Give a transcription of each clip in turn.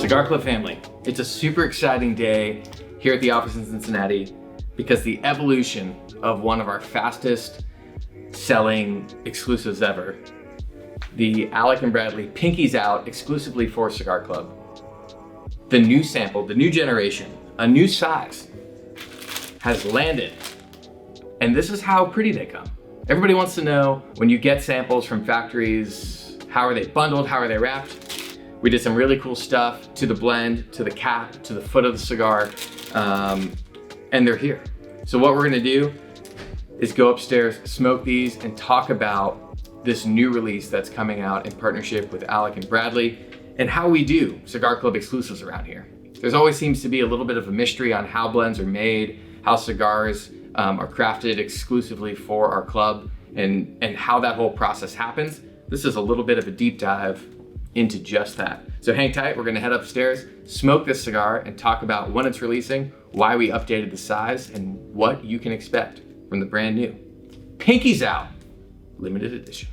Cigar Club family, it's a super exciting day here at the office in Cincinnati because the evolution of one of our fastest selling exclusives ever, the Alec and Bradley Pinkies out exclusively for Cigar Club. The new sample, the new generation, a new size has landed. And this is how pretty they come. Everybody wants to know when you get samples from factories, how are they bundled, how are they wrapped? We did some really cool stuff to the blend, to the cap, to the foot of the cigar, and they're here. So what we're gonna do is go upstairs, smoke these, and talk about this new release that's coming out in partnership with Alec and Bradley, and how we do Cigar Club exclusives around here. There's always seems to be a little bit of a mystery on how blends are made, how cigars are crafted exclusively for our club, and how that whole process happens. This is a little bit of a deep dive into just that. So hang tight, we're gonna head upstairs, smoke this cigar, and talk about when it's releasing, why we updated the size, and what you can expect from the brand new Pinkies Out limited edition.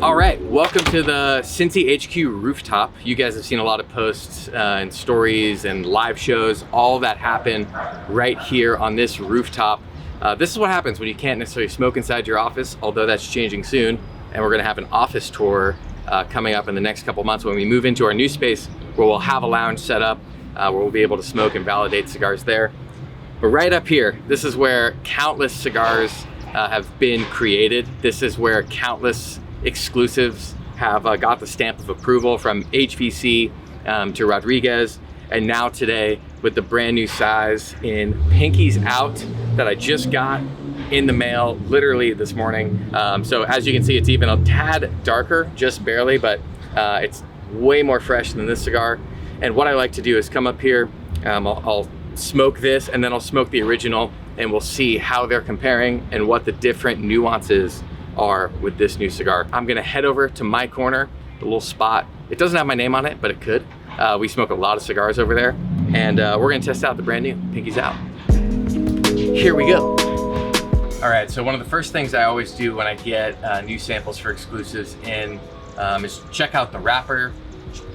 All right, welcome to the Cincy HQ Rooftop. You guys have seen a lot of posts and stories and live shows, all that happen right here on this rooftop. This is what happens when you can't necessarily smoke inside your office, although that's changing soon. And we're gonna have an office tour coming up in the next couple months when we move into our new space where we'll have a lounge set up where we'll be able to smoke and validate cigars there. But right up here, this is where countless cigars have been created. This is where countless exclusives have got the stamp of approval from HVC to Rodriguez. And now today with the brand new size in Pinkies Out that I just got in the mail literally this morning. So as you can see, it's even a tad darker, just barely, but it's way more fresh than this cigar. And what I like to do is come up here, I'll smoke this and then I'll smoke the original and we'll see how they're comparing and what the different nuances are with this new cigar. I'm gonna head over to my corner, the little spot. It doesn't have my name on it, but it could. We smoke a lot of cigars over there, and we're gonna test out the brand new Pinkies Out. Here we go. All right, so one of the first things I always do when I get new samples for exclusives in is check out the wrapper,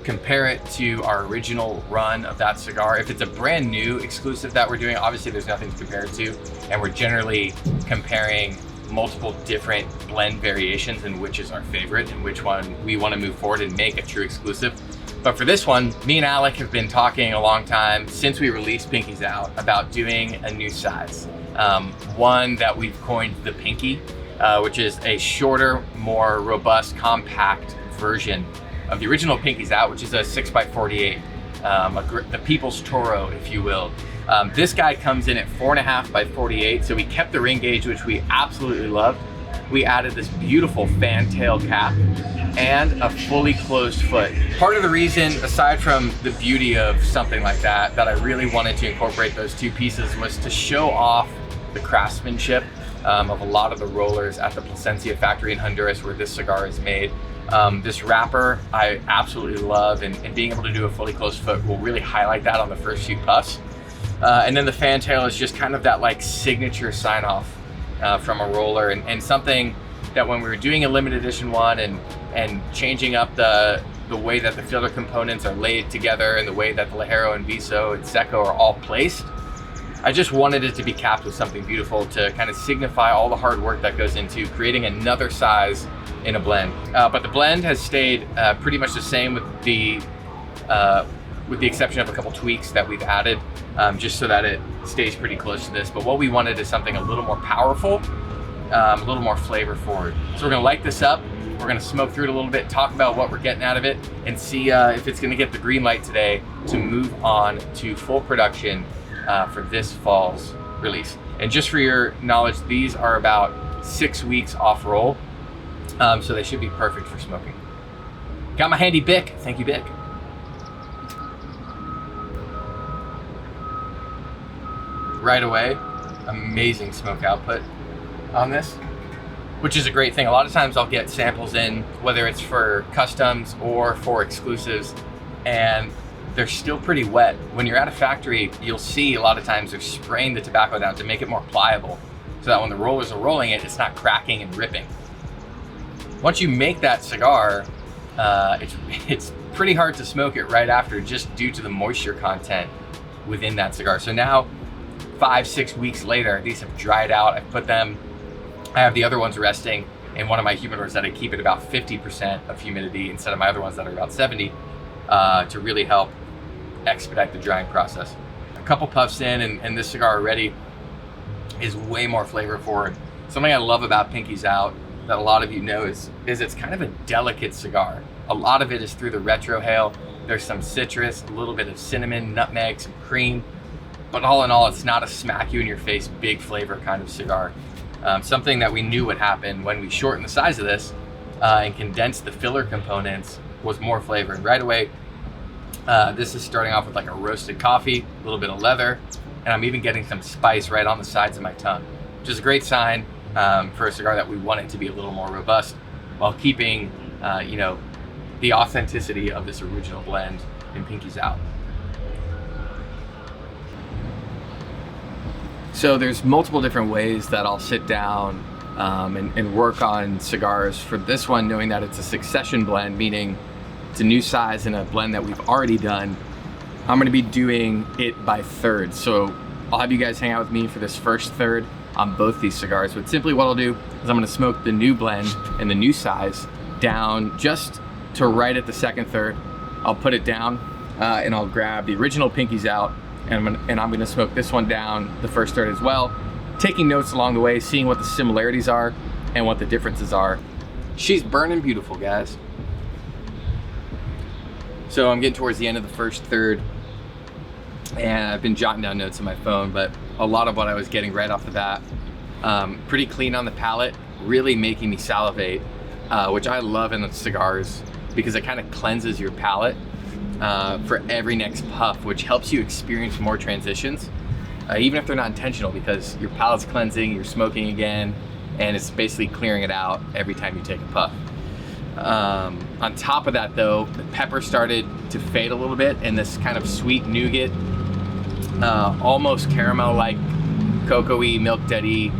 compare it to our original run of that cigar. If it's a brand new exclusive that we're doing, obviously there's nothing to compare it to, and we're generally comparing multiple different blend variations and which is our favorite and which one we want to move forward and make a true exclusive. But for this one, me and Alec have been talking a long time since we released Pinkies Out about doing a new size. One that we've coined the Pinky, which is a shorter, more robust, compact version of the original Pinkies Out, which is a 6x48, the People's Toro, if you will. This guy comes in at 4.5 by 48, so we kept the ring gauge, which we absolutely loved. We added this beautiful fantail cap and a fully closed foot. Part of the reason, aside from the beauty of something like that, that I really wanted to incorporate those two pieces was to show off the craftsmanship of a lot of the rollers at the Plasencia factory in Honduras where this cigar is made. This wrapper I absolutely love, and being able to do a fully closed foot will really highlight that on the first few puffs. And then the fantail is just kind of that like signature sign off from a roller, and something that when we were doing a limited edition one and changing up the way that the filter components are laid together and the way that the Ligero and Viso and Seco are all placed, I just wanted it to be capped with something beautiful to kind of signify all the hard work that goes into creating another size in a blend. But the blend has stayed pretty much the same with the exception of a couple tweaks that we've added, just so that it stays pretty close to this. But what we wanted is something a little more powerful, a little more flavor forward. So we're gonna light this up, we're gonna smoke through it a little bit, talk about what we're getting out of it, and see if it's gonna get the green light today to move on to full production for this fall's release. And just for your knowledge, these are about 6 weeks off roll, so they should be perfect for smoking. Got my handy Bic, thank you Bic. Right away, amazing smoke output on this, which is a great thing. A lot of times I'll get samples in, whether it's for customs or for exclusives, and they're still pretty wet. When you're at a factory, you'll see a lot of times they're spraying the tobacco down to make it more pliable so that when the rollers are rolling it, it's not cracking and ripping. Once you make that cigar, it's pretty hard to smoke it right after, just due to the moisture content within that cigar. So now 5-6 weeks later, these have dried out. I've put them, I have the other ones resting in one of my humidors that I keep at about 50% of humidity instead of my other ones that are about 70, to really help expedite the drying process. A couple puffs in, and this cigar already is way more flavor forward. Something I love about Pinkies Out that a lot of you know is it's kind of a delicate cigar. A lot of it is through the retrohale. There's some citrus, a little bit of cinnamon, nutmeg, some cream, but all in all, it's not a smack you in your face, big flavor kind of cigar. Something that we knew would happen when we shortened the size of this and condensed the filler components was more flavor. And right away, this is starting off with like a roasted coffee, a little bit of leather, and I'm even getting some spice right on the sides of my tongue, which is a great sign for a cigar that we want it to be a little more robust while keeping, the authenticity of this original blend in Pinkies Out. So there's multiple different ways that I'll sit down and work on cigars. For this one, knowing that it's a succession blend, meaning it's a new size and a blend that we've already done, I'm gonna be doing it by thirds. So I'll have you guys hang out with me for this first third on both these cigars. But simply what I'll do is I'm gonna smoke the new blend and the new size down just to right at the second third. I'll put it down and I'll grab the original Pinkies Out, and I'm gonna smoke this one down the first third as well, taking notes along the way, seeing what the similarities are and what the differences are. She's burning beautiful, guys. So I'm getting towards the end of the first third, and I've been jotting down notes on my phone, but a lot of what I was getting right off the bat, pretty clean on the palate, really making me salivate, which I love in the cigars because it kind of cleanses your palate for every next puff, which helps you experience more transitions, even if they're not intentional, because your palate's cleansing, you're smoking again, and it's basically clearing it out every time you take a puff. On top of that though, the pepper started to fade a little bit, and this kind of sweet nougat, almost caramel-like, cocoa-y, milk daddy,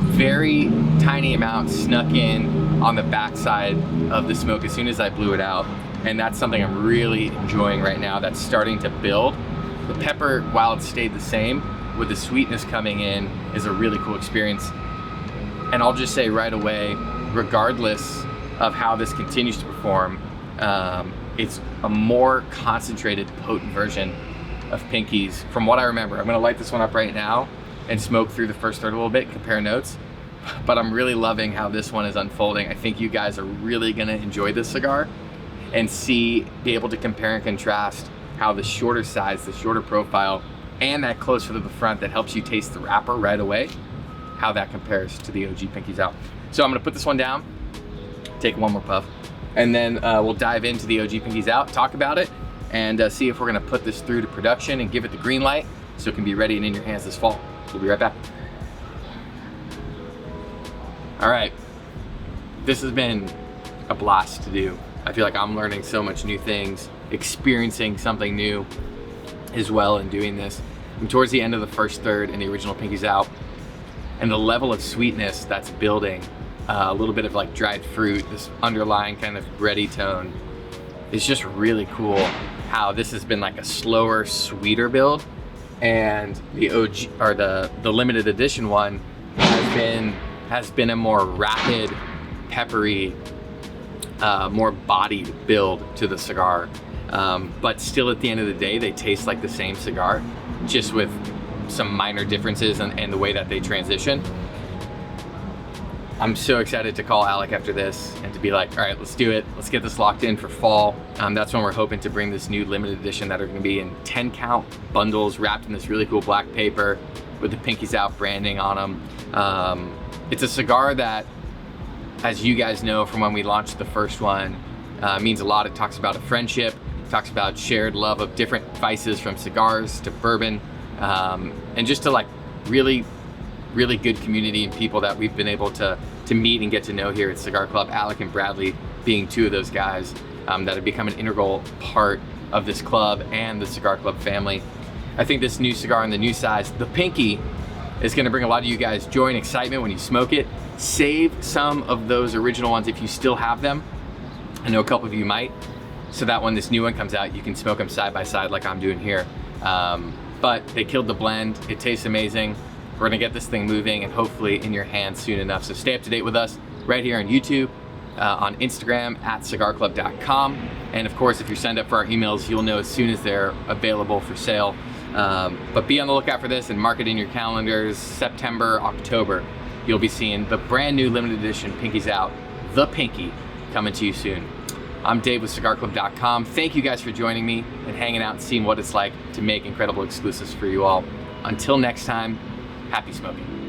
very tiny amount snuck in on the backside of the smoke as soon as I blew it out. And that's something I'm really enjoying right now that's starting to build. The pepper, while it stayed the same, with the sweetness coming in, is a really cool experience. And I'll just say right away, regardless of how this continues to perform, it's a more concentrated, potent version of Pinkies from what I remember. I'm gonna light this one up right now and smoke through the first third a little bit, compare notes. But I'm really loving how this one is unfolding. I think you guys are really gonna enjoy this cigar and be able to compare and contrast how the shorter size, the shorter profile, and that closer to the front that helps you taste the wrapper right away, how that compares to the OG Pinkies Out. So I'm gonna put this one down, take one more puff, and then we'll dive into the OG Pinkies Out, talk about it, and see if we're gonna put this through to production and give it the green light so it can be ready and in your hands this fall. We'll be right back. All right, this has been a blast to do. I feel like I'm learning so much new things, experiencing something new as well in doing this. I'm towards the end of the first third in the original Pinkies Out, and the level of sweetness that's building, a little bit of like dried fruit, this underlying kind of bready tone, is just really cool how this has been like a slower, sweeter build, and the OG, or the limited edition one, has been a more rapid, peppery, more bodied build to the cigar. But still at the end of the day, they taste like the same cigar, just with some minor differences and the way that they transition. I'm so excited to call Alec after this and to be like, all right, let's do it. Let's get this locked in for fall. That's when we're hoping to bring this new limited edition that are gonna be in 10 count bundles wrapped in this really cool black paper with the Pinkies Out branding on them. It's a cigar that, as you guys know from when we launched the first one, means a lot. It talks about a friendship, talks about shared love of different vices, from cigars to bourbon, and just to like really good community and people that we've been able to meet and get to know here at Cigar Club. Alec and Bradley being two of those guys that have become an integral part of this club and the Cigar Club family. I think this new cigar and the new size, the Pinky, It's gonna bring a lot of you guys joy and excitement when you smoke it. Save some of those original ones if you still have them. I know a couple of you might. So that when this new one comes out, you can smoke them side by side like I'm doing here. But they killed the blend. It tastes amazing. We're gonna get this thing moving and hopefully in your hands soon enough. So stay up to date with us right here on YouTube, on Instagram at CigarClub.com. And of course, if you're signed up for our emails, you'll know as soon as they're available for sale. But be on the lookout for this and mark it in your calendars. September, October, you'll be seeing the brand new limited edition Pinkies out, the Pinky, coming to you soon. I'm Dave with CigarClub.com. Thank you guys for joining me and hanging out and seeing what it's like to make incredible exclusives for you all. Until next time, happy smoking.